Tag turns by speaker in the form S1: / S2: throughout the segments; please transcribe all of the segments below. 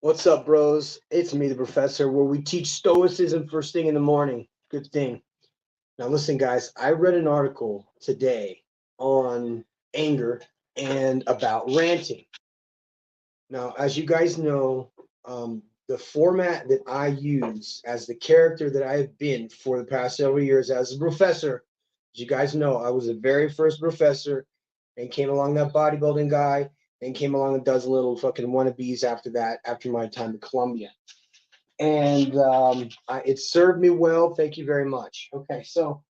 S1: What's up, bros? It's me, the professor, where we teach stoicism first thing in the morning. Good thing. Now, listen, guys, I read an article today on anger and about ranting. Now, as you guys know, the format that I use as the character that I have been for the past several years as a professor, as you guys know, I was the very first professor and came along that bodybuilding guy and came along a dozen little fucking wannabes after that, after my time at Columbia. And it served me well. Thank you very much. Okay, so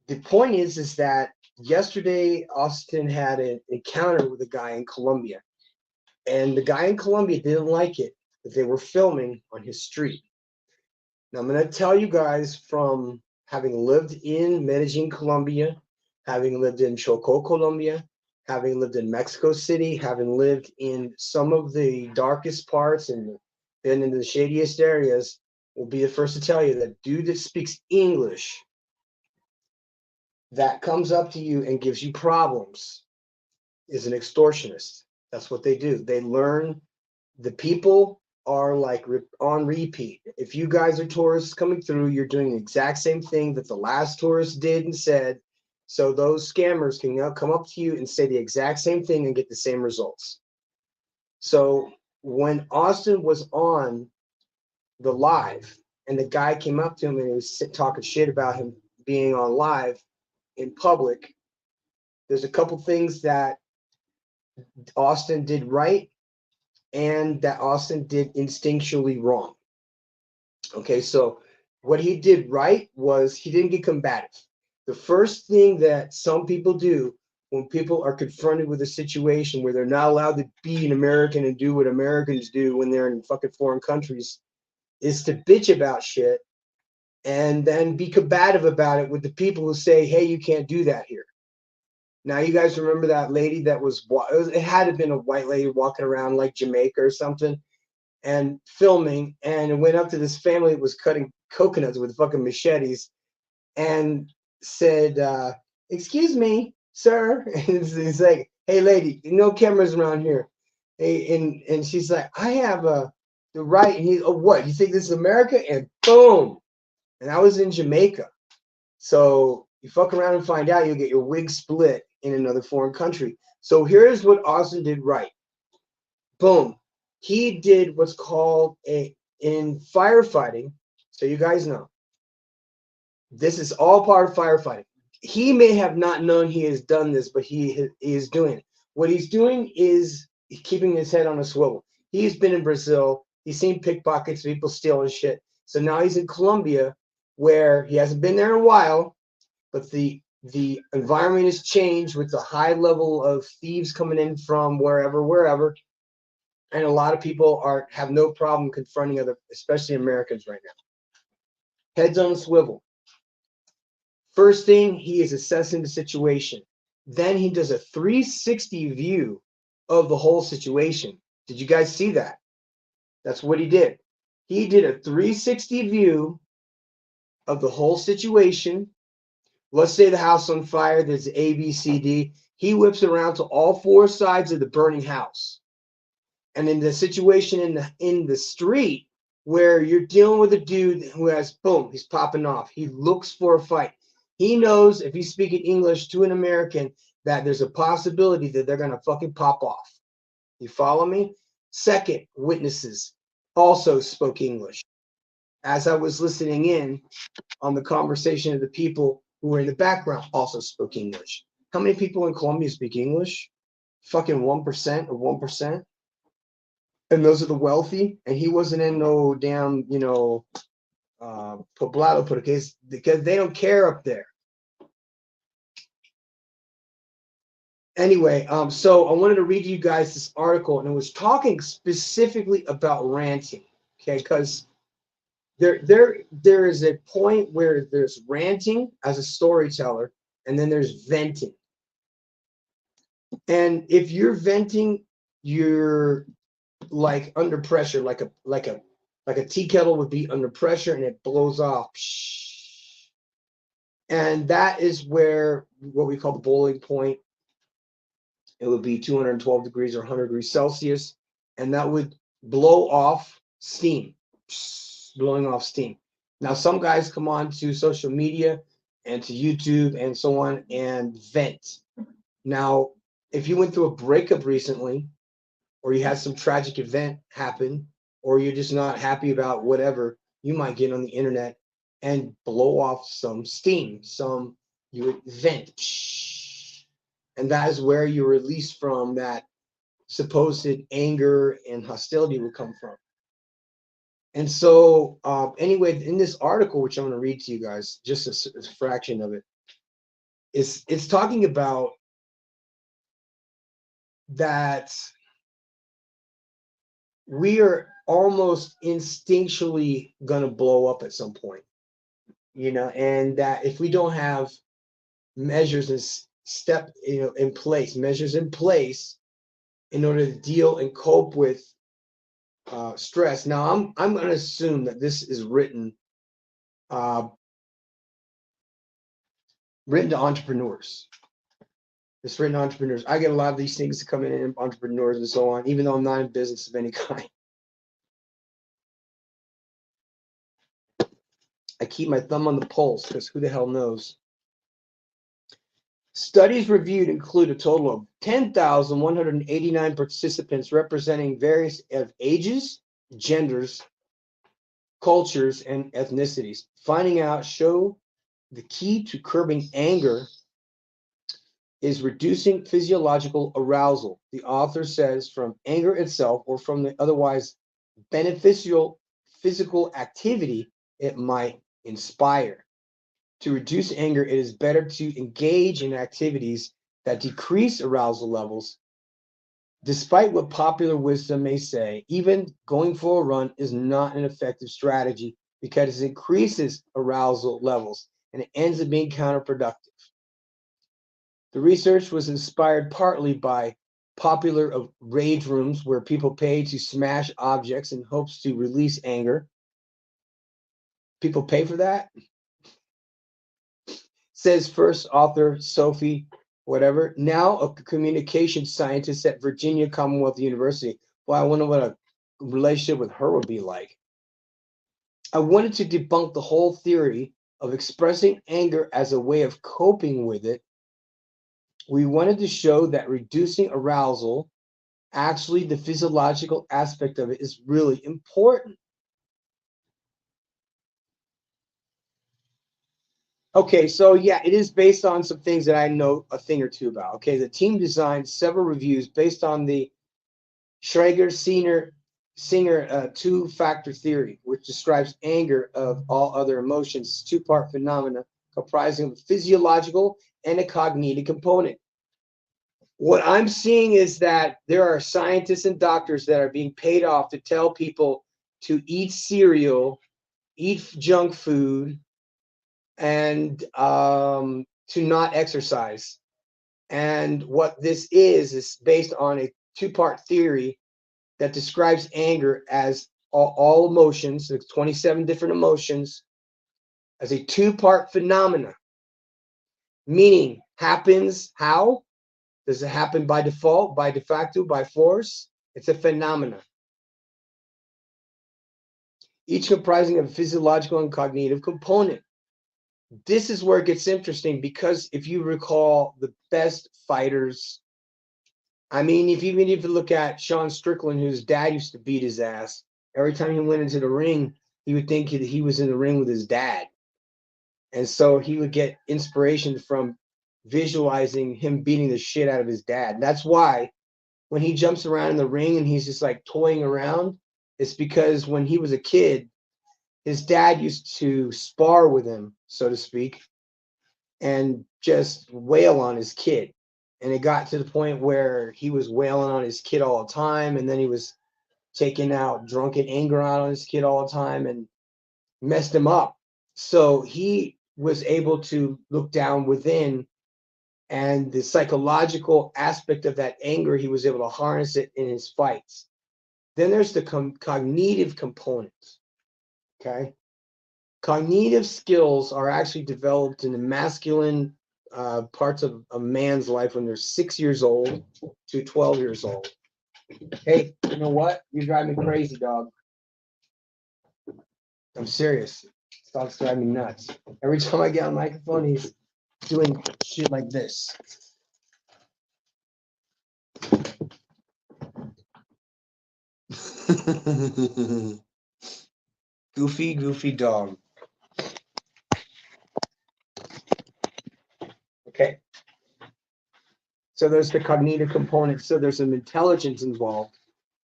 S1: the point is that yesterday Austin had an encounter with a guy in Colombia, and the guy in Colombia didn't like it that they were filming on his street. Now I'm going to tell you guys from having lived in Medellin, Colombia, having lived in Choco, Colombia, having lived in Mexico City, having lived in some of the darkest parts and been in the shadiest areas, will be the first to tell you that dude that speaks English that comes up to you and gives you problems is an extortionist. That's what they do. They learn the people are like on repeat. If you guys are tourists coming through, you're doing the exact same thing that the last tourist did and said. So those scammers can now come up to you and say the exact same thing and get the same results. So when Austin was on the live and the guy came up to him and he was talking shit about him being on live in public, there's a couple things that Austin did right and that Austin did instinctually wrong. Okay, so what he did right was he didn't get combative. The first thing that some people do when people are confronted with a situation where they're not allowed to be an American and do what Americans do when they're in fucking foreign countries is to bitch about shit and then be combative about it with the people who say, hey, you can't do that here. Now, you guys remember that lady that was, it had to have been a white lady walking around like Jamaica or something and filming, and it went up to this family that was cutting coconuts with fucking machetes and said, excuse me, sir. And he's like, hey, lady, no cameras around here. Hey, and she's like, I have the right. And he, oh, what? You think this is America? And boom. And I was in Jamaica. So you fuck around and find out, you'll get your wig split in another foreign country. So here's what Austin did right. Boom. He did what's called in firefighting. So you guys know, this is all part of firefighting. He may have not known he has done this, but he is doing it. What he's doing is keeping his head on a swivel. He's been in Brazil. He's seen pickpockets, people stealing shit. So now he's in Colombia, where he hasn't been there in a while, but the environment has changed with the high level of thieves coming in from wherever, and a lot of people have no problem confronting other, especially Americans right now. Heads on a swivel. First thing, he is assessing the situation. Then he does a 360 view of the whole situation. Did you guys see that? That's what he did. He did a 360 view of the whole situation. Let's say the house on fire, there's A, B, C, D. He whips around to all four sides of the burning house. And in the situation in the street where you're dealing with a dude who has, boom, he's popping off. He looks for a fight. He knows if he's speaking English to an American that there's a possibility that they're going to fucking pop off. You follow me? Second, witnesses also spoke English. As I was listening in on the conversation of the people who were in the background also spoke English. How many people in Colombia speak English? Fucking 1% or 1%. And those are the wealthy. And he wasn't in no damn, poblado because they don't care up there. Anyway, so I wanted to read you guys this article, and it was talking specifically about ranting. Okay, because there is a point where there's ranting as a storyteller, and then there's venting. And if you're venting, you're like under pressure, like a tea kettle would be under pressure and it blows off. And that is where what we call the boiling point. It would be 212 degrees or 100 degrees Celsius. And that would blow off steam, blowing off steam. Now, some guys come on to social media and to YouTube and so on and vent. Now, if you went through a breakup recently, or you had some tragic event happen, or you're just not happy about whatever, you might get on the internet and blow off some steam, you would vent. And that is where you release from that supposed anger and hostility would come from. And so, anyway, in this article, which I'm going to read to you guys, just a fraction of it, it's talking about that we are almost instinctually going to blow up at some point, and that if we don't have measures and measures in place in order to deal and cope with stress. Now, I'm going to assume that this is written to entrepreneurs. It's written to entrepreneurs. I get a lot of these things coming in, entrepreneurs and so on, even though I'm not in business of any kind. I keep my thumb on the pulse because who the hell knows? Studies reviewed include a total of 10,189 participants representing various ages, genders, cultures, and ethnicities. Finding out show the key to curbing anger is reducing physiological arousal. The author says from anger itself or from the otherwise beneficial physical activity it might inspire. To reduce anger, it is better to engage in activities that decrease arousal levels. Despite what popular wisdom may say, even going for a run is not an effective strategy because it increases arousal levels and it ends up being counterproductive. The research was inspired partly by popular rage rooms where people pay to smash objects in hopes to release anger. People pay for that? Says first author Sophie whatever, now a communication scientist at Virginia Commonwealth University. Well, I wonder what a relationship with her would be like. I wanted to debunk the whole theory of expressing anger as a way of coping with it. We wanted to show that reducing arousal, actually the physiological aspect of it, is really important. Okay, so yeah, it is based on some things that I know a thing or two about. Okay, the team designed several reviews based on the Singer two-factor theory, which describes anger of all other emotions, two-part phenomena comprising of a physiological and a cognitive component. What I'm seeing is that there are scientists and doctors that are being paid off to tell people to eat cereal, eat junk food, and to not exercise. And what this is based on a two-part theory that describes anger as all emotions, 27 different emotions, as a two-part phenomena. Meaning, happens how? Does it happen by default, by de facto, by force? It's a phenomena. Each comprising of a physiological and cognitive component. This is where it gets interesting because if you recall the best fighters, I mean, if you look at Sean Strickland, whose dad used to beat his ass, every time he went into the ring, he would think he was in the ring with his dad. And so he would get inspiration from visualizing him beating the shit out of his dad. That's why when he jumps around in the ring and he's just like toying around, it's because when he was a kid, his dad used to spar with him, so to speak, and just wail on his kid. And it got to the point where he was wailing on his kid all the time. And then he was taking out drunken anger out on his kid all the time and messed him up. So he was able to look down within, and the psychological aspect of that anger, he was able to harness it in his fights. Then there's the cognitive components. Okay. Cognitive skills are actually developed in the masculine parts of a man's life when they're 6 years old to 12 years old. Hey, you know what? You drive me crazy, dog. I'm serious. Stop driving me nuts. Every time I get on the microphone, he's doing shit like this. Goofy dog. Okay. So there's the cognitive component. So there's some intelligence involved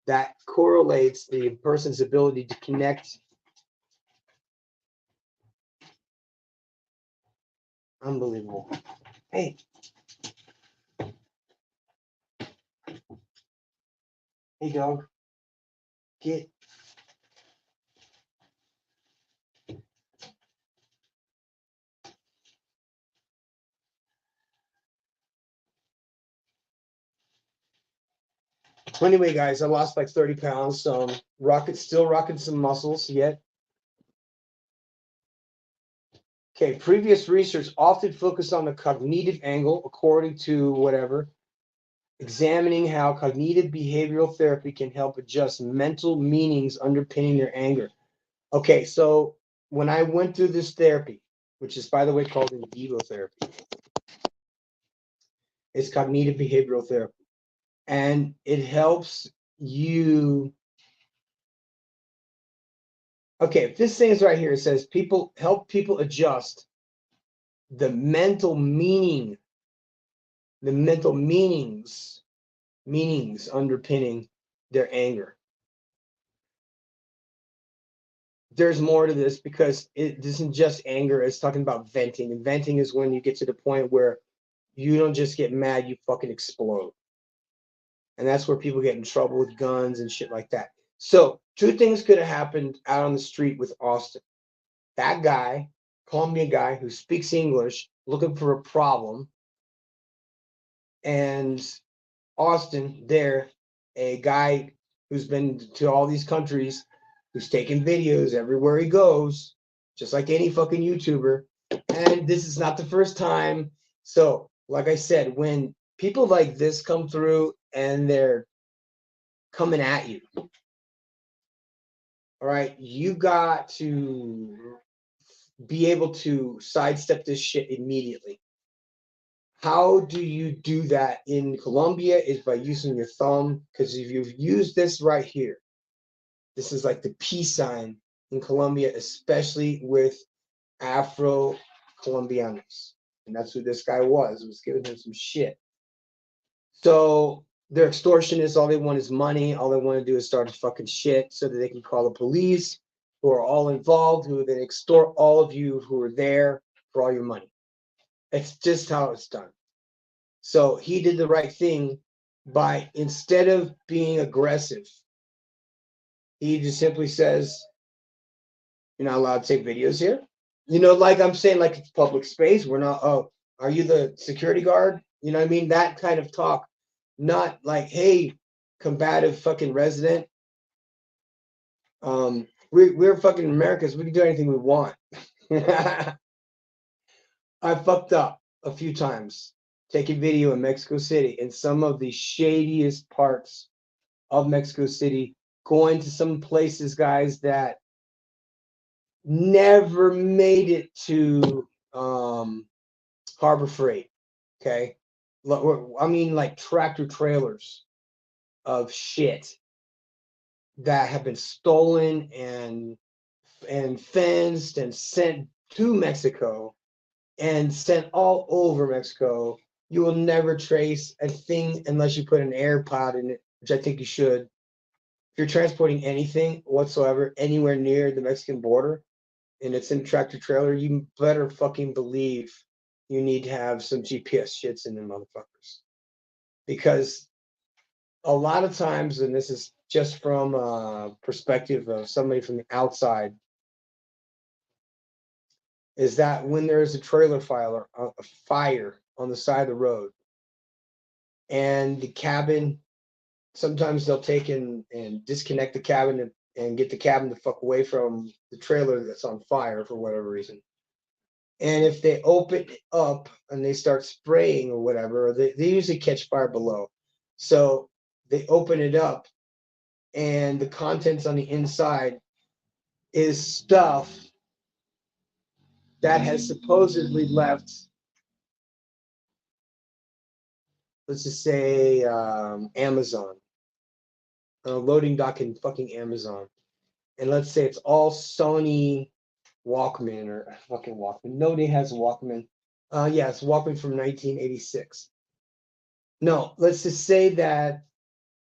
S1: that correlates the person's ability to connect. Unbelievable. Hey. Hey, dog. Get. So anyway, guys, I lost like 30 pounds. So I'm still rocking some muscles yet. Okay, previous research often focused on the cognitive angle, according to whatever, examining how cognitive behavioral therapy can help adjust mental meanings underpinning their anger. Okay, so when I went through this therapy, which is, by the way, called in vivo therapy, it's cognitive behavioral therapy, and it helps you. Okay, this thing's right here. It says help people adjust the mental meaning, the mental meanings underpinning their anger. There's more to this because it isn't just anger, it's talking about venting. And venting is when you get to the point where you don't just get mad, you fucking explode. And that's where people get in trouble with guns and shit like that. So, two things could have happened out on the street with Austin. That guy, Colombian guy who speaks English, looking for a problem, and Austin there, a guy who's been to all these countries, who's taking videos everywhere he goes, just like any fucking YouTuber. And this is not the first time. So, like I said, when people like this come through and they're coming at you, all right, you got to be able to sidestep this shit immediately. How do you do that in Colombia is by using your thumb, because if you've used this right here, this is like the peace sign in Colombia, especially with Afro Colombianos. And that's who this guy was giving him some shit. So they're extortionists. All they want is money. All they want to do is start a fucking shit so that they can call the police, who are all involved, who then extort all of you who are there for all your money. It's just how it's done. So he did the right thing by, instead of being aggressive, he just simply says, "You're not allowed to take videos here." Like I'm saying, like it's public space. We're not, oh, are you the security guard? You know what I mean? That kind of talk. Not like, hey, combative fucking resident. We're fucking Americans. We can do anything we want. I fucked up a few times taking video in Mexico City, in some of the shadiest parts of Mexico City, going to some places, guys, that never made it to Harbor Freight. Okay. I mean, like tractor trailers of shit that have been stolen and fenced and sent to Mexico and sent all over Mexico. You will never trace a thing unless you put an AirPod in it, which I think you should. If you're transporting anything whatsoever anywhere near the Mexican border and it's in a tractor trailer, you better fucking believe you need to have some GPS shits in them motherfuckers. Because a lot of times, and this is just from a perspective of somebody from the outside, is that when there's a trailer fire, a fire on the side of the road, and the cabin, sometimes they'll take and disconnect the cabin and get the cabin the fuck away from the trailer that's on fire for whatever reason. And if they open it up and they start spraying or whatever, they usually catch fire below. So they open it up, and the contents on the inside is stuff that has supposedly left, let's just say, Amazon, a loading dock in fucking Amazon. And let's say it's all Sony Walkman or fucking Walkman. Nobody has a Walkman. Yeah, it's Walkman from 1986. No, let's just say that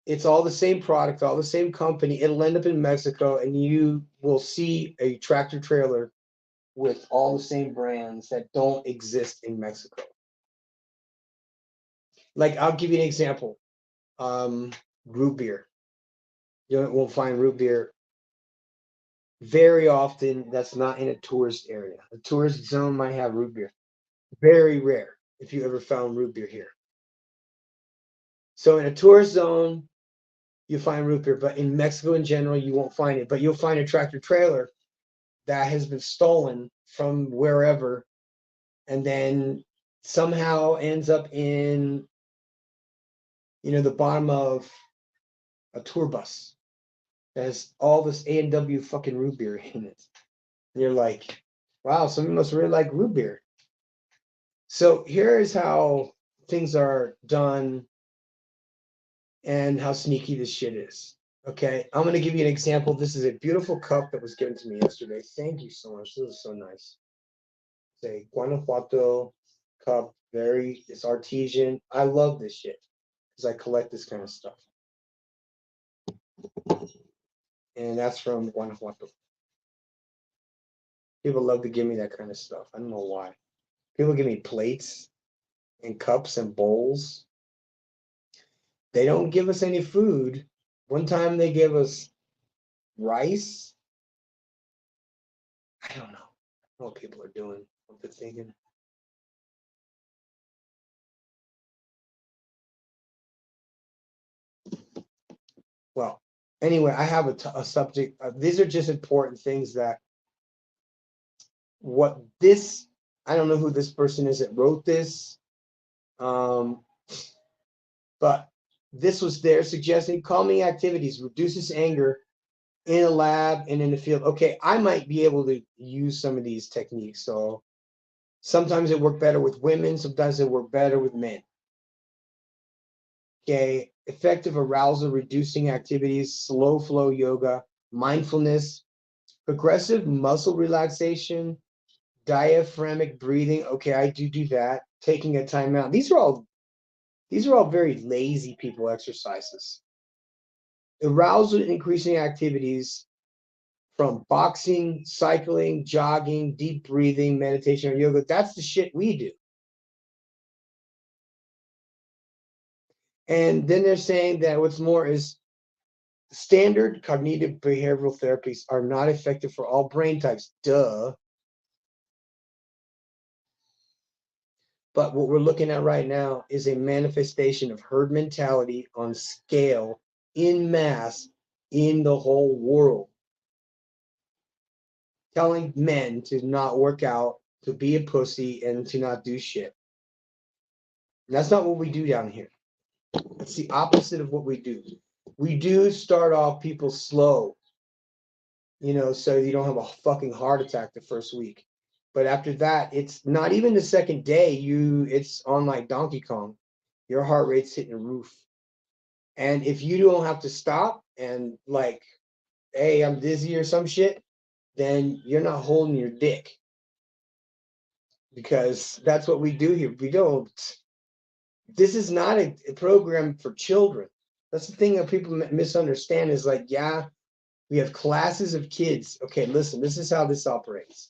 S1: it's all the same product, all the same company. It'll end up in Mexico, and you will see a tractor trailer with all the same brands that don't exist in Mexico. Like, I'll give you an example. Root beer. You won't find root beer very often. That's not in a tourist area. A tourist zone might have root beer. Very rare if you ever found root beer here. So in a tourist zone, you find root beer, but in Mexico in general, you won't find it. But you'll find a tractor trailer that has been stolen from wherever, and then somehow ends up in, the bottom of a tour bus that has all this A&W fucking root beer in it. And you're like, wow, somebody must really like root beer. So here is how things are done and how sneaky this shit is. Okay, I'm going to give you an example. This is a beautiful cup that was given to me yesterday. Thank you so much. This is so nice. It's a Guanajuato cup. It's artesian. I love this shit because I collect this kind of stuff. And that's from Guanajuato. People love to give me that kind of stuff. I don't know why. People give me plates and cups and bowls. They don't give us any food. One time they gave us rice. I don't know what people are doing, what they're thinking. Well, anyway, I have a subject. These are just important things that I don't know who this person is that wrote this, but this was their suggesting calming activities reduces anger in a lab and in the field. Okay, I might be able to use some of these techniques. So sometimes it work better with women, sometimes it work better with men. Okay, effective arousal reducing activities, slow flow yoga, mindfulness, progressive muscle relaxation, diaphragmatic breathing. Okay, I do that. Taking a time out. These are all very lazy people exercises. Arousal increasing activities from boxing, cycling, jogging, deep breathing, meditation, or yoga. That's the shit we do. And then they're saying that what's more is standard cognitive behavioral therapies are not effective for all brain types. Duh. But what we're looking at right now is a manifestation of herd mentality on scale, in mass, in the whole world. Telling men to not work out, to be a pussy, and to not do shit. And that's not what we do down here. It's the opposite of what we do. We do start off people slow, so you don't have a fucking heart attack the first week. But after that, it's not even the second day, it's on like Donkey Kong. Your heart rate's hitting the roof. And if you don't have to stop and like, hey, I'm dizzy or some shit, then you're not holding your dick. Because that's what we do here. This is not a program for children. That's the thing that people misunderstand is like, yeah, we have classes of kids. Okay, listen, this is how this operates.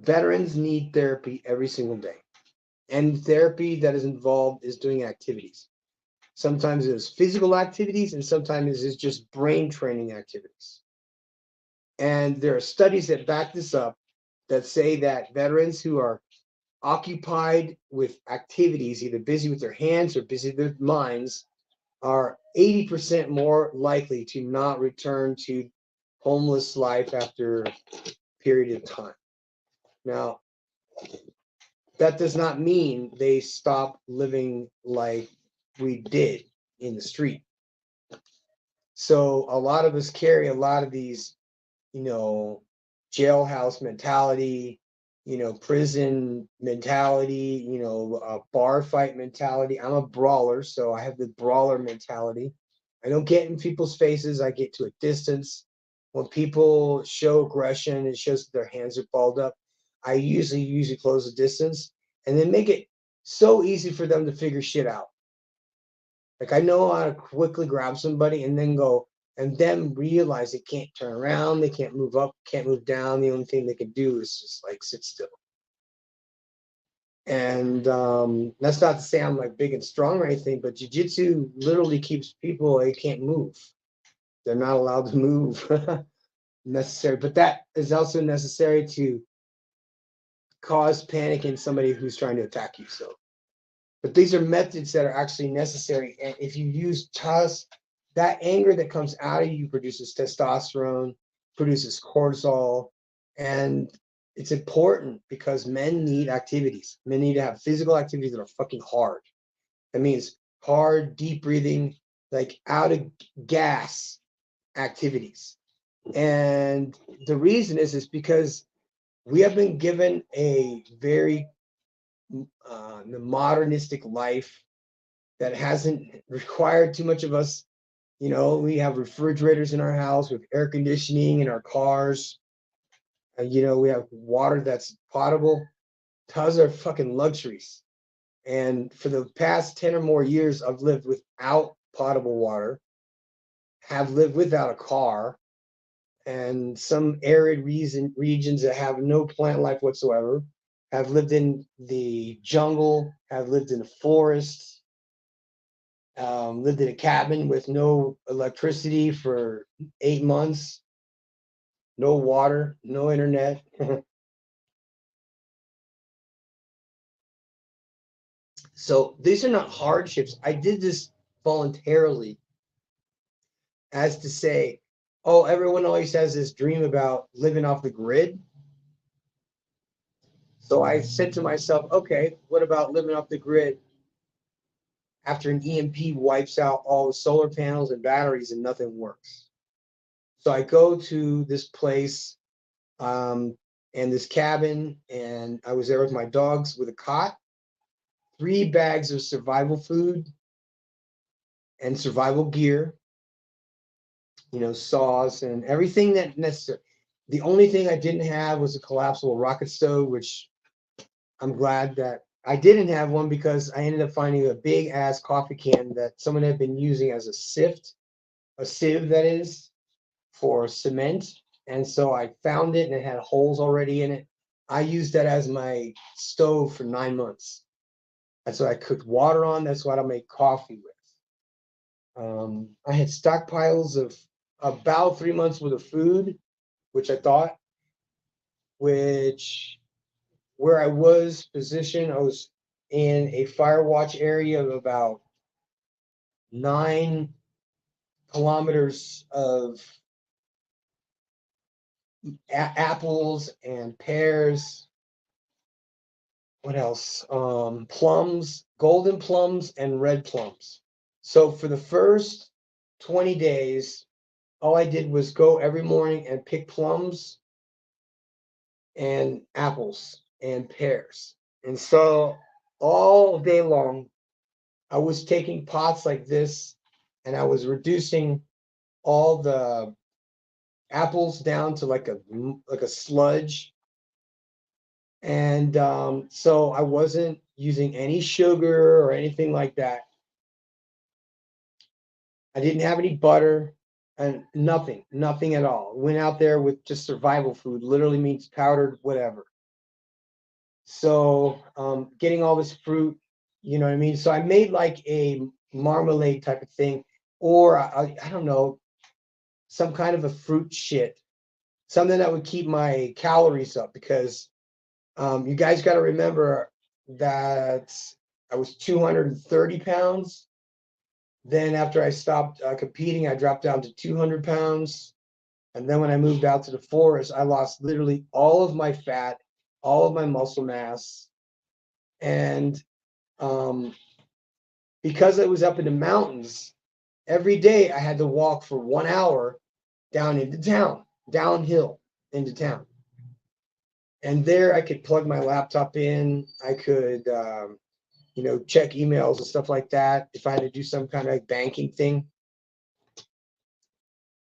S1: Veterans need therapy every single day. And therapy that is involved is doing activities. Sometimes it's physical activities, and sometimes it's just brain training activities. And there are studies that back this up that say that veterans who are occupied with activities, either busy with their hands or busy with their minds, are 80% more likely to not return to homeless life after a period of time. Now, that does not mean they stop living like we did in the street. So a lot of us carry a lot of these, jailhouse mentality, prison mentality, bar fight mentality. I'm a brawler, so I have the brawler mentality. I don't get in people's faces. I get to a distance. When people show aggression, it shows that their hands are balled up. I usually close the distance and then make it so easy for them to figure shit out. Like I know how to quickly grab somebody and then go and then realize they can't turn around, they can't move up, can't move down. The only thing they can do is just like sit still. And that's not to say I'm like big and strong or anything, but jiu-jitsu literally keeps people, they can't move. They're not allowed to move. Necessary, but that is also necessary to cause panic in somebody who's trying to attack you. So, but these are methods that are actually necessary. And if you use that anger that comes out of you produces testosterone, produces cortisol, and it's important because men need activities. Men need to have physical activities that are fucking hard. That means hard, deep breathing, like out of gas activities. And the reason is because we have been given a very modernistic life that hasn't required too much of us. We have refrigerators in our house with air conditioning in our cars. We have water that's potable. Those are fucking luxuries. And for the past 10 or more years, I've lived without potable water, have lived without a car, and some arid regions that have no plant life whatsoever, have lived in the jungle, have lived in a forest, lived in a cabin with no electricity for 8 months, no water, no internet. So these are not hardships. I did this voluntarily, as to say, oh, everyone always has this dream about living off the grid. So I said to myself, okay, what about living off the grid after an EMP wipes out all the solar panels and batteries and nothing works? So I go to this place and this cabin, and I was there with my dogs with a cot, 3 bags of survival food and survival gear, saws and everything that necessary. The only thing I didn't have was a collapsible rocket stove, which I'm glad that I didn't have one because I ended up finding a big ass coffee can that someone had been using as a sieve that is, for cement. And so I found it and it had holes already in it. I used that as my stove for 9 months. That's what I cooked water on. That's what I make coffee with. I had stockpiles of about 3 months worth of food, which I thought, which where I was positioned, I was in a fire watch area of about 9 kilometers of apples and pears. What else? Plums, golden plums, and red plums. So for the first 20 days, all I did was go every morning and pick plums and apples and pears. And so all day long, I was taking pots like this and I was reducing all the apples down to like a sludge. And so I wasn't using any sugar or anything like that. I didn't have any butter and nothing at all. Went out there with just survival food, literally means powdered whatever. So getting all this fruit, you know what I mean? So I made like a marmalade type of thing, or I don't know, some kind of a fruit shit, something that would keep my calories up, because you guys got to remember that I was 230 pounds. Then after I stopped competing, I dropped down to 200 pounds. And then when I moved out to the forest, I lost literally all of my fat, all of my muscle mass. And because I was up in the mountains, every day I had to walk for 1 hour down into town, downhill into town. And there I could plug my laptop in. I could, check emails and stuff like that if I had to do some kind of like banking thing.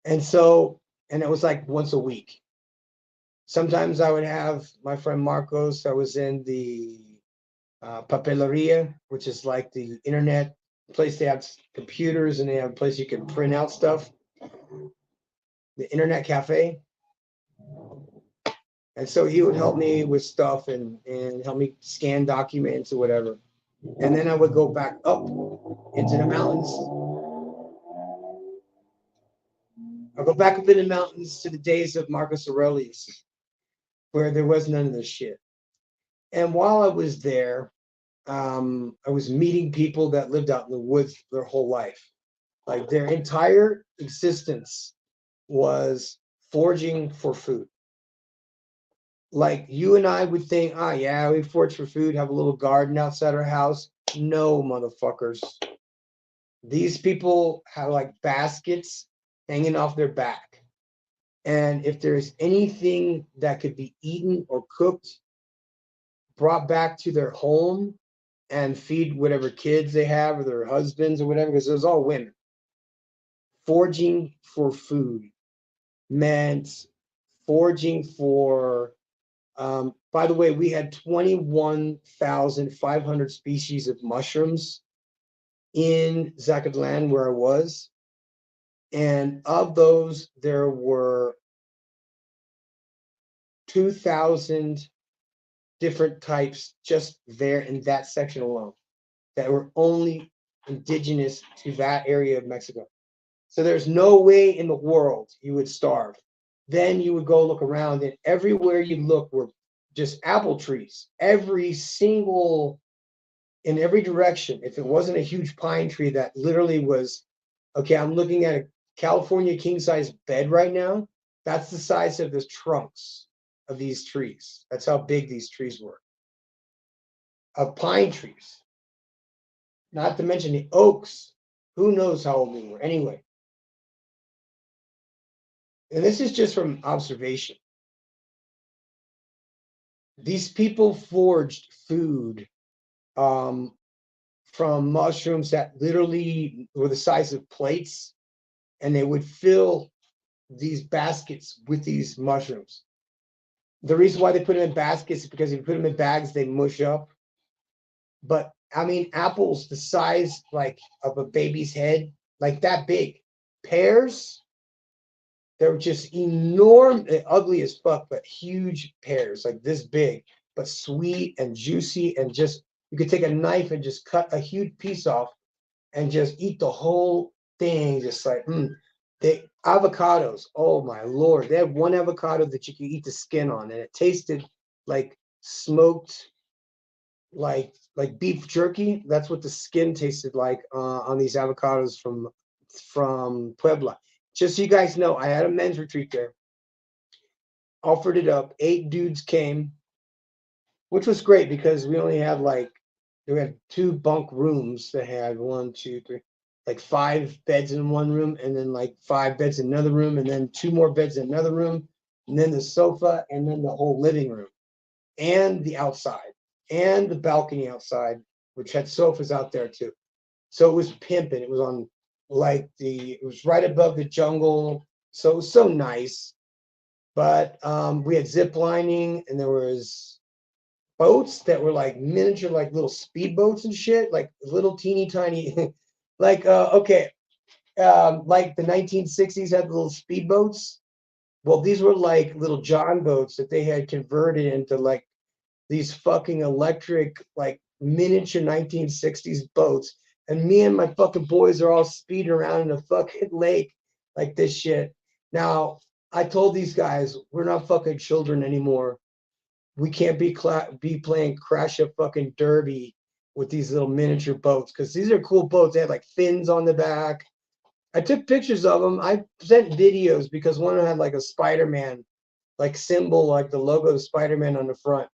S1: And so, and it was like once a week. Sometimes I would have my friend Marcos. I was in the papeleria, which is like the internet place. They have computers and they have a place you can print out stuff. The internet cafe. And so he would help me with stuff and help me scan documents or whatever. And then I would go back up into the mountains. I'll go back up in the mountains to the days of Marcus Aurelius, where there was none of this shit. And while I was there, I was meeting people that lived out in the woods their whole life. Like their entire existence was foraging for food. Like you and I would think, oh yeah, we forage for food, have a little garden outside our house. No, motherfuckers. These people have like baskets hanging off their back. And if there's anything that could be eaten or cooked, brought back to their home and feed whatever kids they have or their husbands or whatever, because it was all women. Foraging for food meant foraging for, by the way, we had 21,500 species of mushrooms in Zacatlan where I was. And of those, there were 2,000 different types just there in that section alone that were only indigenous to that area of Mexico. So there's no way in the world you would starve. Then you would go look around, and everywhere you look were just apple trees. Every single, in every direction. If it wasn't a huge pine tree that literally was, okay, I'm looking at a California king-size bed right now. That's the size of the trunks of these trees. That's how big these trees were. Of pine trees. Not to mention the oaks. Who knows how old they were? Anyway. And this is just from observation. These people foraged food from mushrooms that literally were the size of plates, and they would fill these baskets with these mushrooms. The reason why they put them in baskets is because if you put them in bags, they mush up. But I mean, apples the size like of a baby's head, like that big. Pears, they're just enormous, ugly as fuck, but huge pears, like this big, but sweet and juicy, and just you could take a knife and just cut a huge piece off and just eat the whole thing, just like They avocados, oh my lord! They had one avocado that you could eat the skin on, and it tasted like smoked, like beef jerky. That's what the skin tasted like on these avocados from Puebla. Just so you guys know, I had a men's retreat there. Offered it up. 8 dudes came, which was great because we only had we had 2 bunk rooms that had 1, 2, 3, like 5 beds in one room, and then like 5 beds in another room, and then 2 more beds in another room, and then the sofa, and then the whole living room, and the outside, and the balcony outside, which had sofas out there too. So it was pimping. It was on it was right above the jungle. So it was so nice. But we had zip lining, and there was boats that were like miniature, like little speedboats and shit, like little teeny tiny, like the 1960s had the little speedboats. Well, these were like little John boats that they had converted into like these fucking electric, like miniature 1960s boats. And me and my fucking boys are all speeding around in a fucking lake like this shit. Now, I told these guys, we're not fucking children anymore. We can't be playing crash a fucking derby with these little miniature boats, because these are cool boats. They had like fins on the back. I took pictures of them. I sent videos because one had like a Spider-Man like symbol, like the logo of Spider-Man on the front.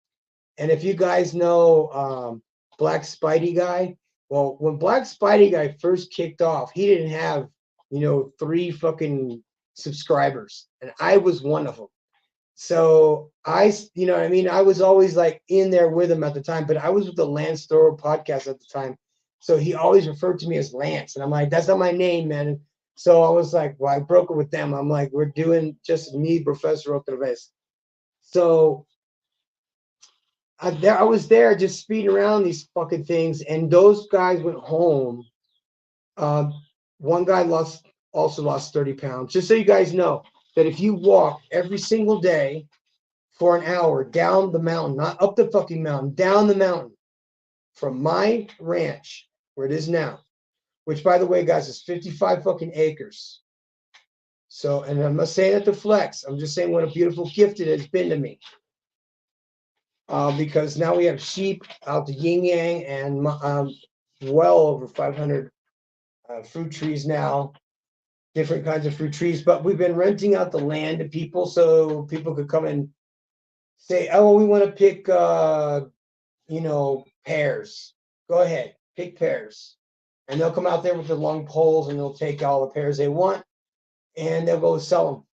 S1: And if you guys know Black Spidey guy, Well, when Black Spidey guy first kicked off, he didn't have, 3 fucking subscribers, and I was one of them. So you know what I mean? I was always like in there with him at the time, but I was with the Lance Thorough podcast at the time. So he always referred to me as Lance. And I'm like, that's not my name, man. So I was like, well, I broke it with them. I'm like, we're doing just me, Professor otra vez. So I was there just speeding around these fucking things. And those guys went home. Uh, one guy also lost 30 pounds. Just so you guys know that if you walk every single day for an hour down the mountain, not up the fucking mountain, down the mountain from my ranch where it is now, which by the way, guys, is 55 fucking acres. So, and I'm not saying that to flex. I'm just saying what a beautiful gift it has been to me. Because now we have sheep out the yin yang and well over 500 fruit trees now, different kinds of fruit trees. But we've been renting out the land to people so people could come and say, oh, we want to pick, pears. Go ahead, pick pears. And they'll come out there with the long poles and they'll take all the pears they want and they'll go sell them.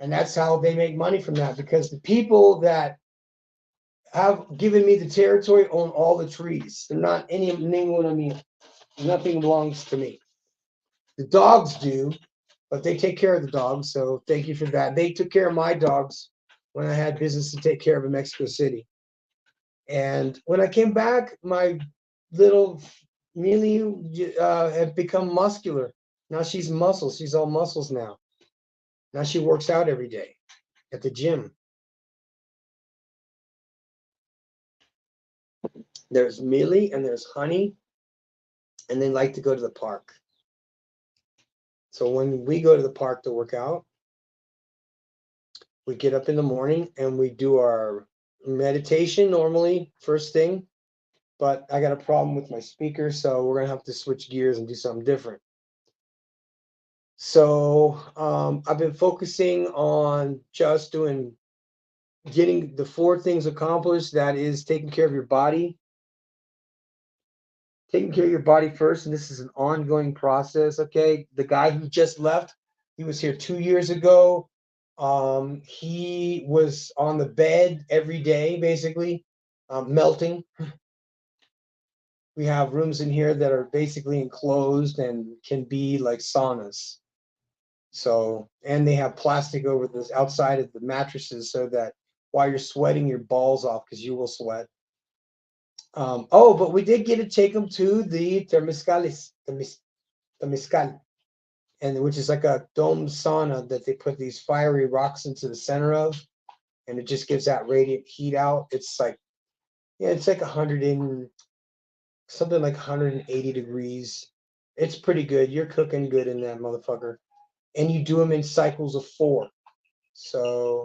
S1: And that's how they make money from that, because the people that have given me the territory own all the trees. They're not anyone I mean. Nothing belongs to me. The dogs do, but they take care of the dogs. So thank you for that. They took care of my dogs when I had business to take care of in Mexico City. And when I came back, my little Millie had become muscular. Now she's muscles. She's all muscles now. Now she works out every day at the gym. There's Millie and there's Honey, and they like to go to the park. So when we go to the park to work out, we get up in the morning and we do our meditation normally first thing. But I got a problem with my speaker, so we're gonna have to switch gears and do something different. So I've been focusing on just getting the 4 things accomplished. That is taking care of your body, taking care of your body first, and this is an ongoing process. Okay, the guy who just left, he was here 2 years ago. He was on the bed every day, basically, melting. We have rooms in here that are basically enclosed and can be like saunas. So, and they have plastic over this outside of the mattresses so that while you're sweating your balls off, because you will sweat. But we did get to take them to the Temescales, Temescal, and which is like a domed sauna that they put these fiery rocks into the center of, and it just gives that radiant heat out. It's like, yeah, it's like 100 and something like 180 degrees. It's pretty good. You're cooking good in that motherfucker. And you do them in cycles of 4. So,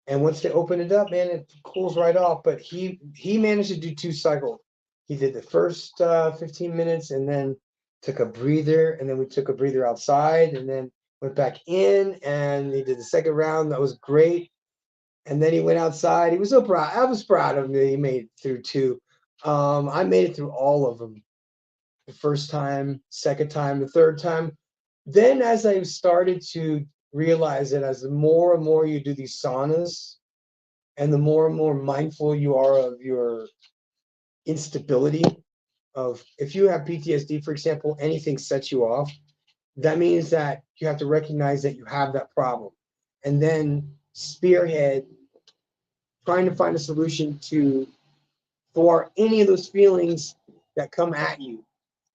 S1: and once they open it up, man, it cools right off. But he managed to do 2 cycles. He did the first 15 minutes and then took a breather, and then we took a breather outside and then went back in, and he did the second round. That was great. And then he went outside. He was so proud. I was proud of him that he made it through 2. I made it through all of them. The first time, second time, the third time. Then as I started to realize that as the more and more you do these saunas and the more and more mindful you are of your instability, of if you have PTSD, for example, anything sets you off, that means that you have to recognize that you have that problem and then spearhead trying to find a solution for any of those feelings that come at you,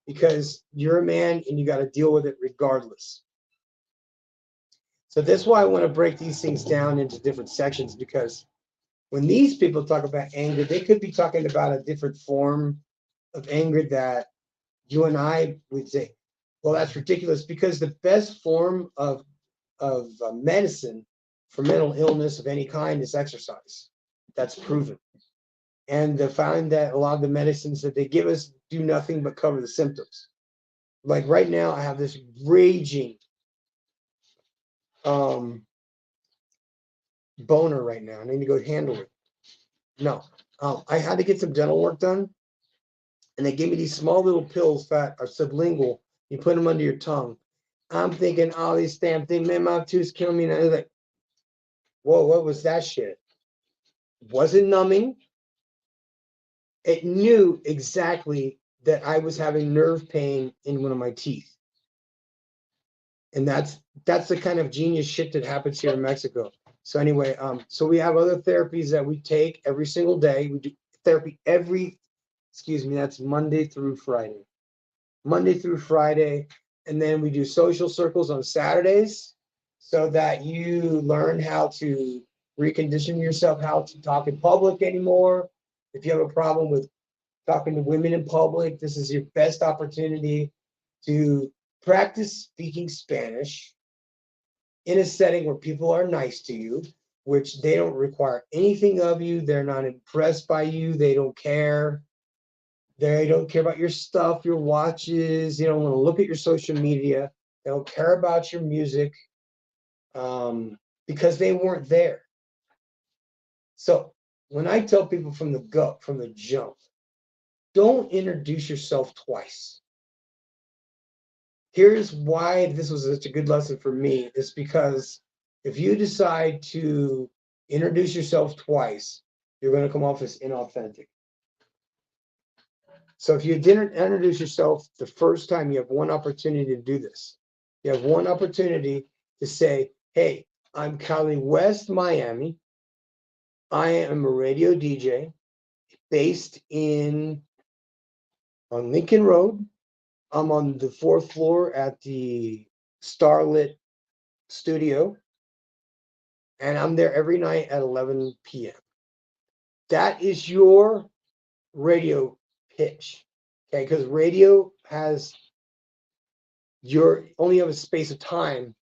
S1: because you're a man and you got to deal with it regardless. So that's why I want to break these things down into different sections, because when these people talk about anger, they could be talking about a different form of anger that you and I would say, well, that's ridiculous, because the best form of medicine for mental illness of any kind is exercise. That's proven. And they found that a lot of the medicines that they give us do nothing but cover the symptoms. Like right now, I have this raging boner right now. I need to go handle it. No, I had to get some dental work done, And they give me these small little pills that are sublingual. You put them under your tongue. I'm thinking, all these damn things, man, my tooth's killing me. And I was like, whoa, what was that shit? Wasn't numbing. It knew exactly that I was having nerve pain in one of my teeth. And that's the kind of genius shit that happens here in Mexico. So anyway, so we have other therapies that we take every single day. We do therapy that's Monday through Friday. Monday through Friday. And then we do social circles on Saturdays so that you learn how to recondition yourself, how to talk in public anymore. If you have a problem with talking to women in public, this is your best opportunity to practice speaking Spanish in a setting where people are nice to you, which they don't require anything of you. They're not impressed by you. They don't care. They don't care about your stuff, your watches. They don't want to look at your social media. They don't care about your music because they weren't there. So when I tell people from the jump, don't introduce yourself twice. Here's why this was such a good lesson for me. It's because if you decide to introduce yourself twice, you're going to come off as inauthentic. So if you didn't introduce yourself the first time, you have one opportunity to do this. You have one opportunity to say, hey, I'm Cali West, Miami. I am a radio DJ based on Lincoln Road. I'm on the 4th floor at the Starlit Studio, and I'm there every night at 11 p.m. That is your radio pitch, okay? Because radio has only have a space of time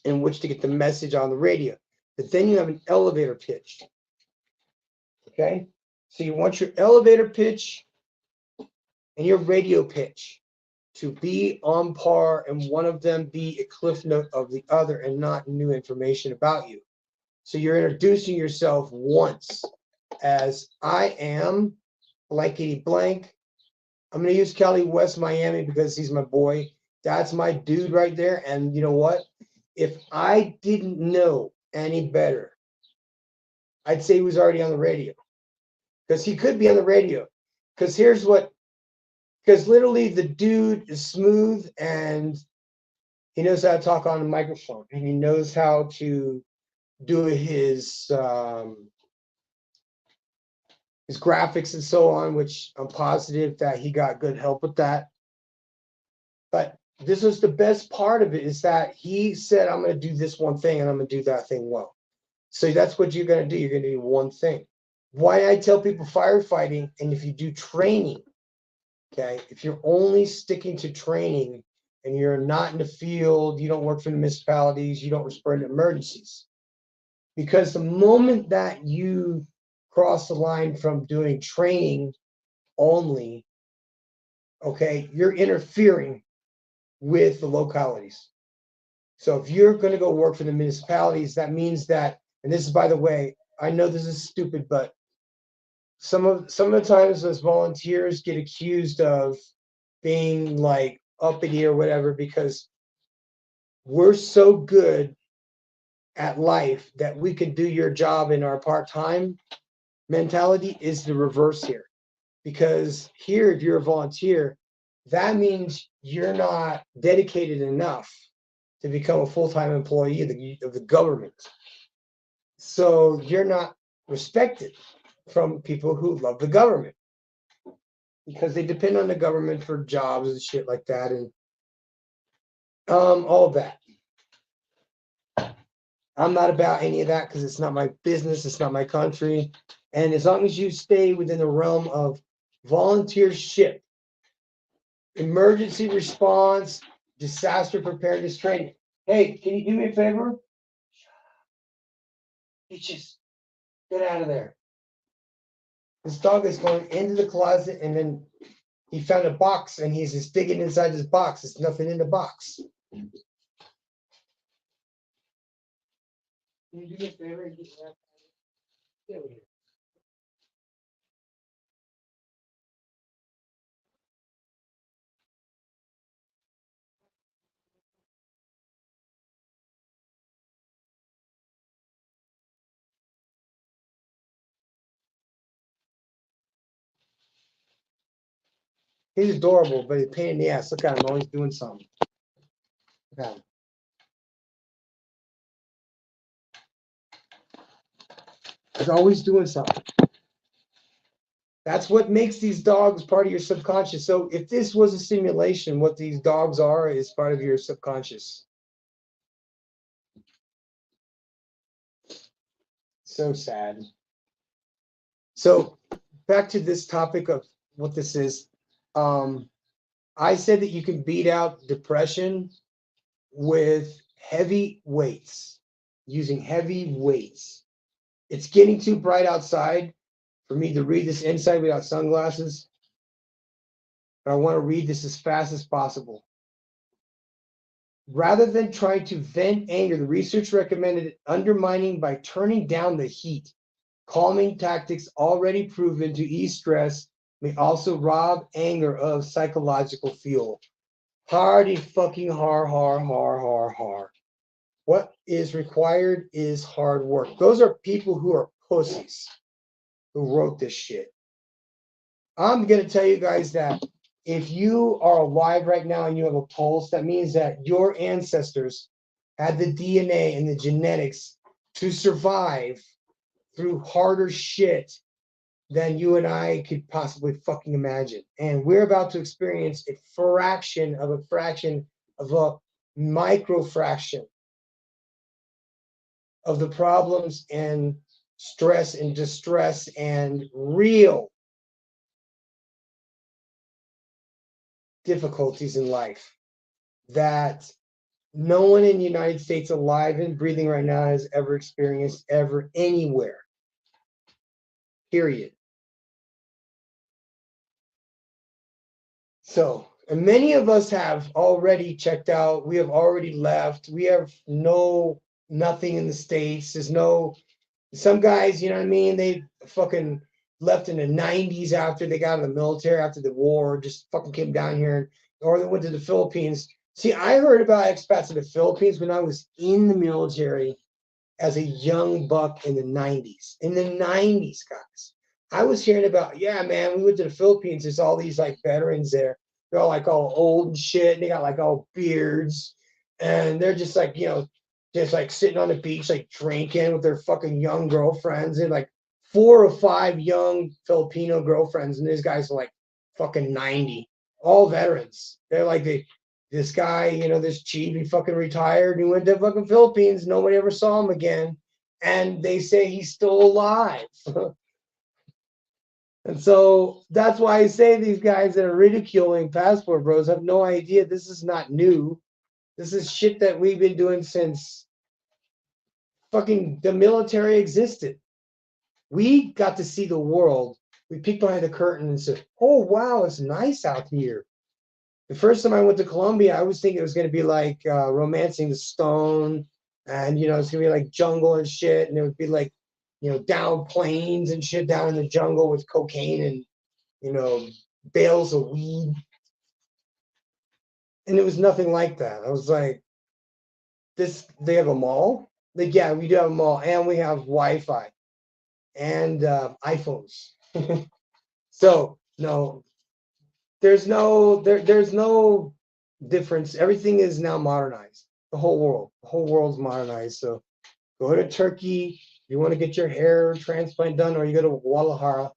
S1: in which to get the message on the radio. But then you have an elevator pitch, okay? So you want your elevator pitch and your radio pitch to be on par, and one of them be a cliff note of the other and not new information about you. So you're introducing yourself once as I am blankety blank. I'm going to use Cali West Miami because he's my boy. That's my dude right there. And you know what? If I didn't know any better, I'd say he was already on the radio, because he could be on the radio. Because literally the dude is smooth and he knows how to talk on the microphone, and he knows how to do his graphics and so on, which I'm positive that he got good help with that. But this was the best part of it, is that he said, I'm going to do this one thing and I'm going to do that thing well. So that's what you're going to do. You're going to do one thing. Why I tell people firefighting, and if you do training, okay, if you're only sticking to training and you're not in the field, you don't work for the municipalities, you don't respond to emergencies. Because the moment that you cross the line from doing training only, okay, you're interfering with the localities. So if you're going to go work for the municipalities, that means that, and this is, by the way, I know this is stupid, but some of the times those volunteers get accused of being like uppity or whatever, because we're so good at life that we can do your job in our part-time mentality. Is the reverse here. Because here, if you're a volunteer, that means you're not dedicated enough to become a full-time employee of the government. So you're not respected from people who love the government, because they depend on the government for jobs and shit like that, and all of that. I'm not about any of that because it's not my business, it's not my country. And as long as you stay within the realm of volunteership, emergency response, disaster preparedness training. Hey, can you do me a favor? Just get out of there. This dog is going into the closet, and then he found a box and he's just digging inside this box. There's nothing in the box. Can you do me a favor? Get over here. He's adorable, but he's a pain in the ass. Look at him, always doing something. Look at him. He's always doing something. That's what makes these dogs part of your subconscious. So if this was a simulation, what these dogs are is part of your subconscious. So sad. So back to this topic of what this is. I said that you can beat out depression with heavy weights, using heavy weights. It's getting too bright outside for me to read this inside without sunglasses. But I want to read this as fast as possible. Rather than trying to vent anger, the research recommended undermining by turning down the heat. Calming tactics already proven to ease stress may also rob anger of psychological fuel. Hardy fucking har. What is required is hard work. Those are people who are pussies who wrote this shit. I'm going to tell you guys that if you are alive right now and you have a pulse, that means that your ancestors had the DNA and the genetics to survive through harder shit than you and I could possibly fucking imagine. And we're about to experience a fraction of a micro fraction of the problems and stress and distress and real difficulties in life that no one in the United States alive and breathing right now has ever experienced ever anywhere. Period. So, and many of us have already checked out. We have already left. We have nothing in the States. There's no, some guys, you know what I mean? They fucking left in the 90s after they got out of the military, after the war, just fucking came down here, or they went to the Philippines. See, I heard about expats in the Philippines when I was in the military as a young buck in the 90s. In the 90s, guys. I was hearing about, yeah, man, we went to the Philippines. There's all these like veterans there. They're all like all old and shit. And they got like all beards. And they're just like, you know, just like sitting on the beach, like drinking with their fucking young girlfriends. And like 4 or 5 young Filipino girlfriends. And these guys are like fucking 90. All veterans. They're like, this guy, you know, this chief, he fucking retired. He went to fucking Philippines. Nobody ever saw him again. And they say he's still alive. And so that's why I say these guys that are ridiculing passport bros have no idea this is not new. This is shit that we've been doing since fucking the military existed. We got to see the world. We peeked behind the curtain and said, oh, wow, it's nice out here. The first time I went to Colombia, I was thinking it was going to be like Romancing the Stone. And, you know, it's going to be like jungle and shit. And it would be like, you know, down plains and shit down in the jungle with cocaine and, you know, bales of weed. And it was nothing like that. I was like, they have a mall? Like, yeah, we do have a mall. And we have Wi-Fi and iPhones. So, no, there's no difference. Everything is now modernized. The whole world's modernized. So go to Turkey. You want to get your hair transplant done, or you go to Guadalajara.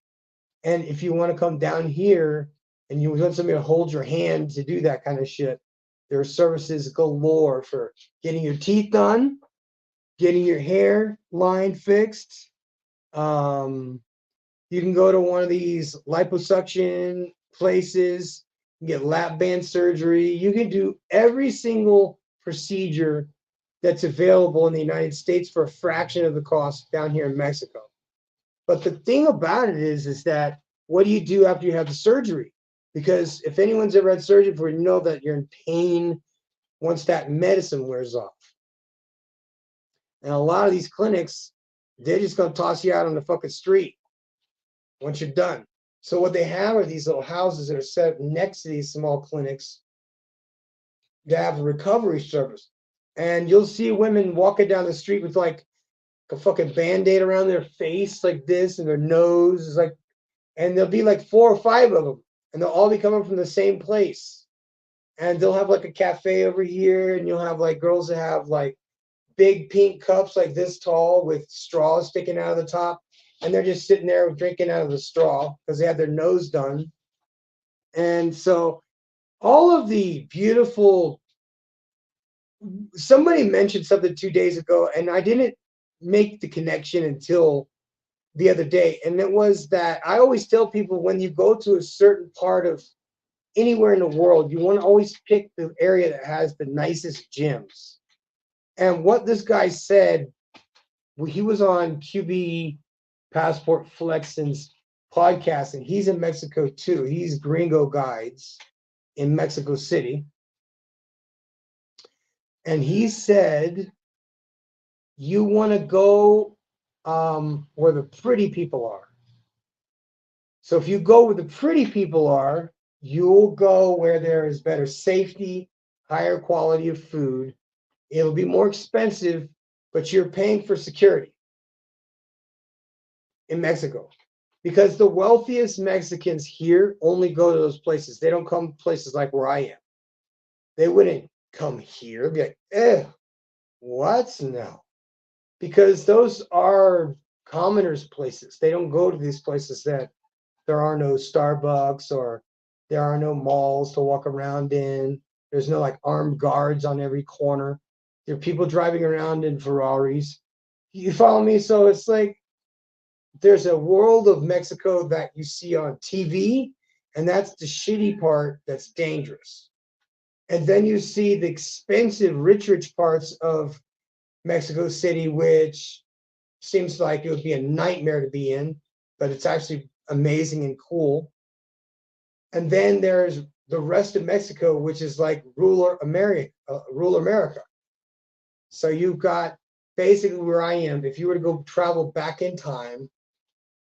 S1: And if you want to come down here and you want somebody to hold your hand to do that kind of shit, there are services galore for getting your teeth done, getting your hair line fixed. You can go to one of these liposuction places, get lap band surgery. You can do every single procedure that's available in the United States for a fraction of the cost down here in Mexico. But the thing about it is that what do you do after you have the surgery? Because if anyone's ever had surgery before, you know that you're in pain once that medicine wears off. And a lot of these clinics, they're just going to toss you out on the fucking street once you're done. So what they have are these little houses that are set up next to these small clinics that have a recovery service. And you'll see women walking down the street with like a fucking Band-Aid around their face like this, and their nose is like, and there'll be like 4 or 5 of them. and they'll all be coming from the same place. And they'll have like a cafe over here, and you'll have like girls that have like big pink cups like this tall with straws sticking out of the top, and they're just sitting there drinking out of the straw because they had their nose done. And so all of the beautiful, somebody mentioned something 2 days ago, and I didn't make the connection until the other day. And it was that I always tell people, when you go to a certain part of anywhere in the world, you want to always pick the area that has the nicest gyms. And what this guy said, he was on QB Passport Flexion's podcast, and he's in Mexico too. He's Gringo Guides in Mexico City. And he said, you want to go where the pretty people are. So if you go where the pretty people are, you'll go where there is better safety, higher quality of food. It'll be more expensive, but you're paying for security in Mexico. Because the wealthiest Mexicans here only go to those places. They don't come places like where I am. They wouldn't come here. Be like, what? No. Because those are commoners' places. They don't go to these places that there are no Starbucks, or there are no malls to walk around in. There's no like armed guards on every corner. There are people driving around in Ferraris. You follow me? So it's like there's a world of Mexico that you see on TV, and that's the shitty part that's dangerous. And then you see the expensive, rich parts of Mexico City, which seems like it would be a nightmare to be in, but it's actually amazing and cool. And then there's the rest of Mexico, which is like rural America. So you've got basically where I am. If you were to go travel back in time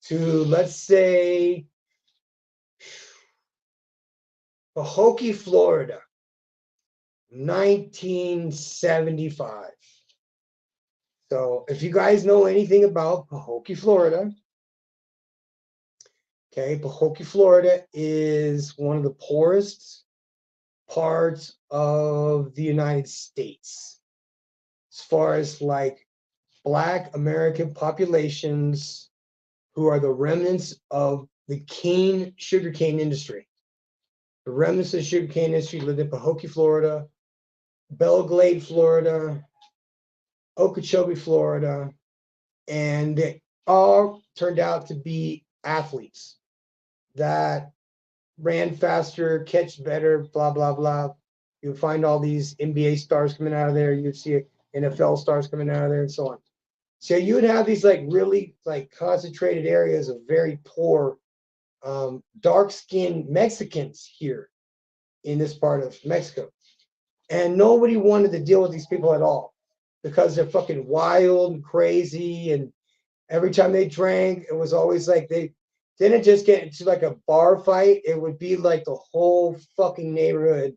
S1: to, let's say, Pahokee, Florida, 1975. So if you guys know anything about Pahokee, Florida, okay, Pahokee, Florida is one of the poorest parts of the United States as far as like Black American populations who are the remnants of the sugarcane industry. The remnants of the sugarcane industry lived in Pahokee, Florida, Belglade, Florida, Okeechobee, Florida, and they all turned out to be athletes that ran faster, catch better, blah, blah, blah. You'll find all these NBA stars coming out of there. You'd see NFL stars coming out of there and so on. So you would have these like really like concentrated areas of very poor, dark-skinned Mexicans here in this part of Mexico. And nobody wanted to deal with these people at all because they're fucking wild and crazy. And every time they drank, it was always like they didn't just get into like a bar fight. It would be like the whole fucking neighborhood.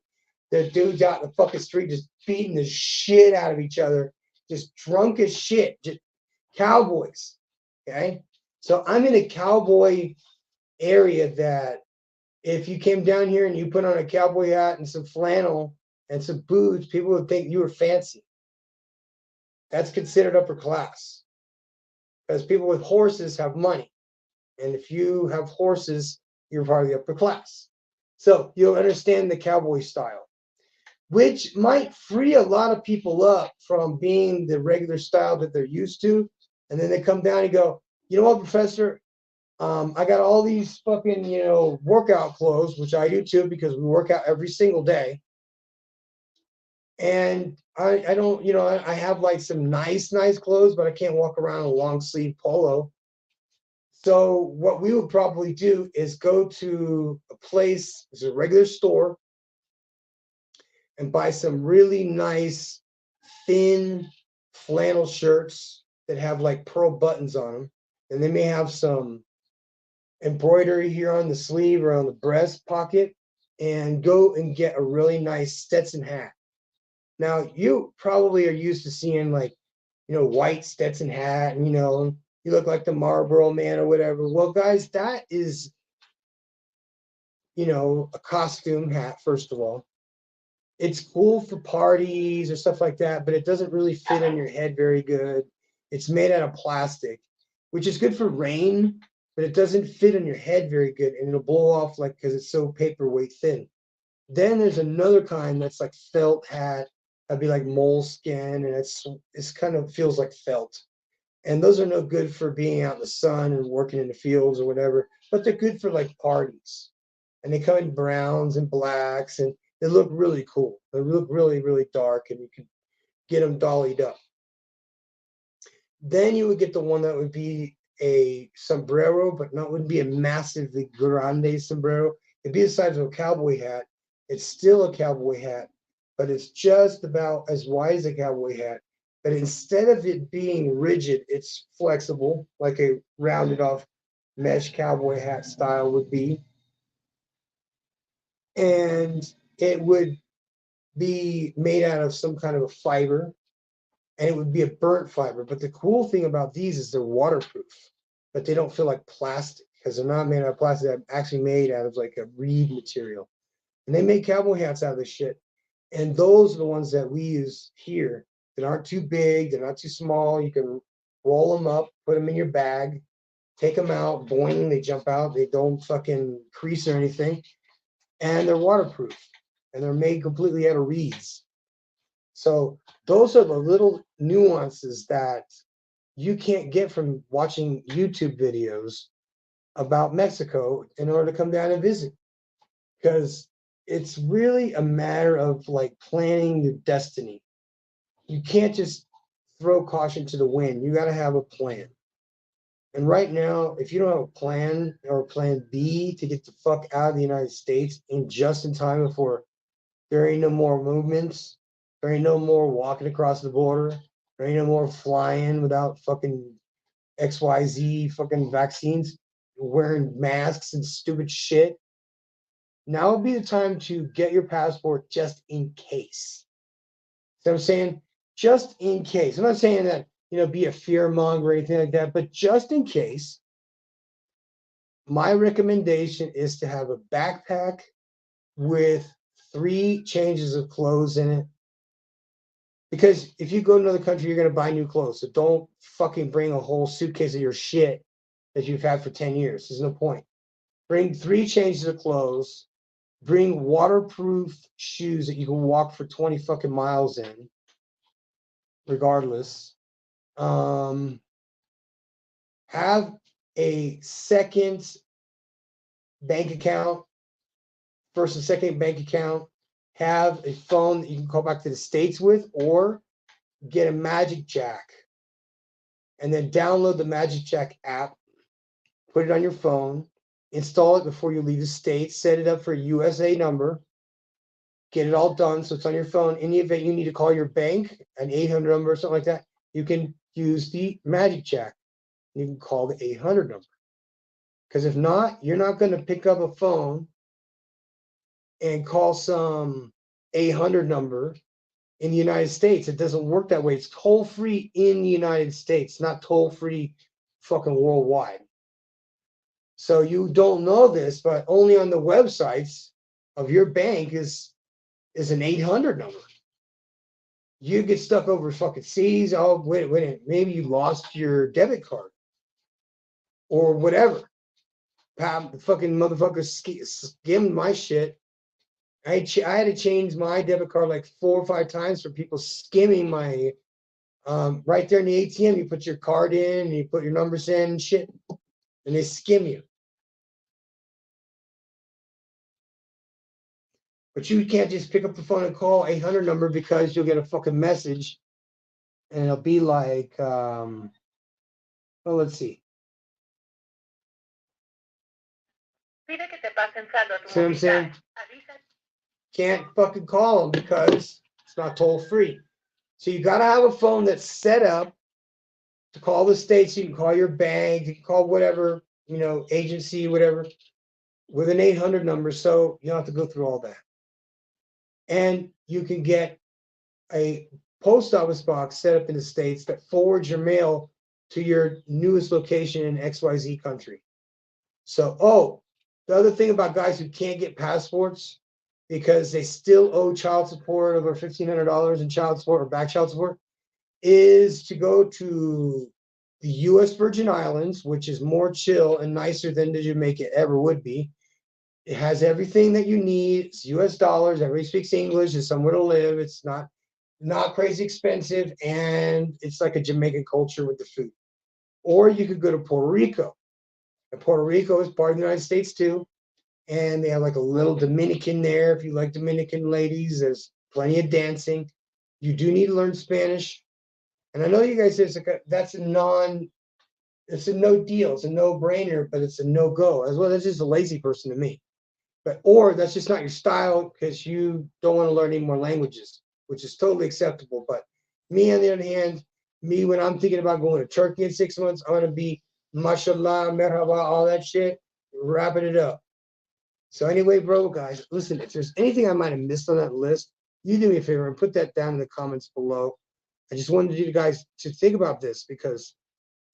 S1: The dudes out in the fucking street just beating the shit out of each other, just drunk as shit, just cowboys. Okay. So I'm in a cowboy area that if you came down here and you put on a cowboy hat and some flannel and some boots, people would think you were fancy. That's considered upper class because people with horses have money. And if you have horses, you're part of the upper class. So you'll understand the cowboy style, which might free a lot of people up from being the regular style that they're used to. And then they come down and go, you know what, Professor? I got all these fucking, workout clothes, which I do too, because we work out every single day. And I don't, I have like some nice clothes, but I can't walk around in a long sleeve polo. So what we would probably do is go to a place, it's a regular store, and buy some really nice, thin flannel shirts that have like pearl buttons on them. And they may have some embroidery here on the sleeve or on the breast pocket, and go and get a really nice Stetson hat. Now, you probably are used to seeing like, white Stetson hat, and, you look like the Marlboro Man or whatever. Well, guys, that is a costume hat, first of all. It's cool for parties or stuff like that, but it doesn't really fit on your head very good. It's made out of plastic, which is good for rain, but it doesn't fit on your head very good, and it'll blow off like because it's so paperweight thin. Then there's another kind that's like felt hat. That'd be like moleskin, and it's kind of feels like felt. And those are no good for being out in the sun and working in the fields or whatever, but they're good for like parties. And they come in browns and blacks, and they look really cool. They look really, really dark, and you can get them dollied up. Then you would get the one that would be a sombrero, but not wouldn't be a massively grande sombrero. It'd be the size of a cowboy hat. It's still a cowboy hat, but it's just about as wide as a cowboy hat. But instead of it being rigid, it's flexible, like a rounded off mesh cowboy hat style would be. And it would be made out of some kind of a fiber, and it would be a burnt fiber. But the cool thing about these is they're waterproof, but they don't feel like plastic because they're not made out of plastic. They're actually made out of like a reed material. And they make cowboy hats out of this shit. And those are the ones that we use here that aren't too big, they're not too small. You can roll them up, put them in your bag, take them out, boing, they jump out. They don't fucking crease or anything. And they're waterproof. And they're made completely out of reeds. So those are the little nuances that you can't get from watching YouTube videos about Mexico in order to come down and visit. Because it's really a matter of like planning your destiny. You can't just throw caution to the wind. You got to have a plan. And right now, if you don't have a plan or a plan B to get the fuck out of the United States just in time before there ain't no more movements, there ain't no more walking across the border, there ain't no more flying without fucking XYZ fucking vaccines, wearing masks and stupid shit. Now would be the time to get your passport just in case. So I'm saying just in case. I'm not saying that, be a fear monger or anything like that, but just in case, my recommendation is to have a backpack with 3 changes of clothes in it. Because if you go to another country, you're going to buy new clothes. So don't fucking bring a whole suitcase of your shit that you've had for 10 years. There's no point. Bring 3 changes of clothes. Bring waterproof shoes that you can walk for 20 fucking miles in, regardless. Have a second bank account, first and second bank account. Have a phone that you can call back to the States with, or get a Magic Jack. And then download the Magic Jack app, put it on your phone, install it before you leave the States, set it up for a USA number, get it all done so it's on your phone. In the event you need to call your bank, an 800 number or something like that, you can use the Magic Jack. You can call the 800 number. Because if not, you're not going to pick up a phone and call some 800 number in the United States. It doesn't work that way. It's toll free in the United States, not toll free fucking worldwide. So you don't know this, but only on the websites of your bank is an 800 number. You get stuck over fucking seas. Oh, wait, maybe you lost your debit card or whatever. Fucking motherfuckers skimmed my shit. I had to change my debit card like 4 or 5 times for people skimming my. Right there in the ATM, you put your card in, and you put your numbers in and shit, and they skim you. But you can't just pick up the phone and call 800 number because you'll get a fucking message, and it'll be like, well, let's see. See what I'm saying? Can't fucking call them because it's not toll free. So you got to have a phone that's set up to call the States. You can call your bank, you can call whatever, agency, whatever, with an 800 number. So you don't have to go through all that. And you can get a post office box set up in the States that forwards your mail to your newest location in XYZ country. So, The other thing about guys who can't get passports because they still owe child support over $1,500 in child support or back child support is to go to the U.S. Virgin Islands, which is more chill and nicer than the Jamaica ever would be. It has everything that you need. It's U.S. dollars. Everybody speaks English. It's somewhere to live. It's not crazy expensive, and it's like a Jamaican culture with the food. Or you could go to Puerto Rico. And Puerto Rico is part of the United States too, and they have like a little Dominican there. If you like Dominican ladies, there's plenty of dancing. You do need to learn Spanish, and I know you guys say it's a no deal, it's a no brainer, but it's a no go as well. That's just a lazy person to me. But or that's just not your style because you don't want to learn any more languages, which is totally acceptable. But me, on the other hand, me when I'm thinking about going to Turkey in 6 months, I want to be mashallah, merhaba, all that shit, wrapping it up. So anyway, bro, guys, listen, if there's anything I might have missed on that list, you do me a favor and put that down in the comments below. I just wanted you guys to think about this because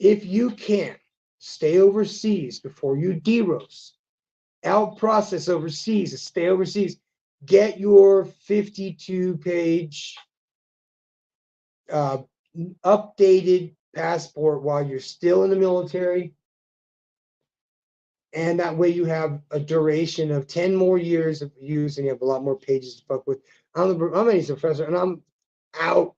S1: if you can stay overseas before you deros, out process overseas, stay overseas, get your 52-page updated passport while you're still in the military. And that way you have a duration of 10 more years of use and you have a lot more pages to fuck with. I'm Eddie's professor and I'm out.